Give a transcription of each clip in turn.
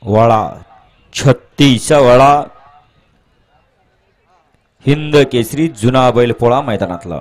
वळा 36 वळा हिंद केसरी जुना बैलपोळा मैदानातला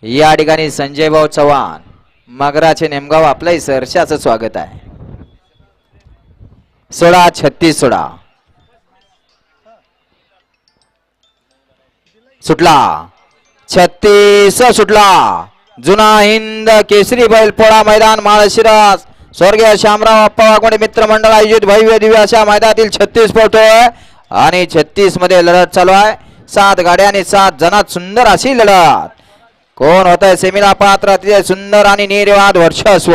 या ठिकाणी संजय भाऊ चव्हाण मगराचे नेमगाव आपलं सहर्षाचं स्वागत आहे. 16-36 सुटला 36 सुटला. जुना हिंद केसरी बैलपोळा मैदान माळशिरस स्वर्गीय शामराव अप्पा वाघमोडे मित्रमंडळ आयोजित भव्य दिव्य अशा मैदानातील 36 पळतोय आणि 36 मध्ये लढत चालू आहे. 7 गाड्या आणि 7 जणात सुंदर अशी लढत. कोण होत आहे सेमीला पात्र अतिशय सुंदर आणि निर्वाद वर्चस्व.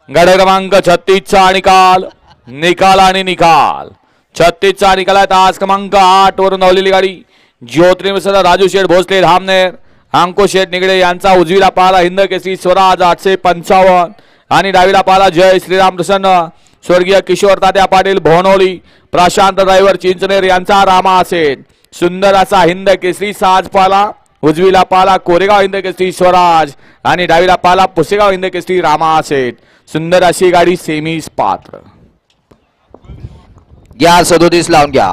गड क्रमांक 36 चा निकाल आणि निकाल 36 चा निकाल आहे. तास क्रमांक 8 वरून धावलेली गाडी ज्योतिर्मय राजू शेठ भोसले धामनेर अंकुश शेठ निगडे यांचा उजवीला पाला हिंद केसरी स्वराज 855 आणि डावीला पाला जय श्रीराम प्रसन्न स्वर्गीय किशोर तात्या पाटील भोनोली प्रशांत ड्रायव्हर चिंचनेर यांचा रामा असेल. सुंदर असा हिंद केसरी साज पाला उजवीला पाला कोरेगाव हिंद केसरी स्वराज आणि डावीला पाला पुसेगाव हिंद केसरी रामा असेल. सुंदर अशी गाडी सेमीस पात्र. घ्या 37 लावून घ्या.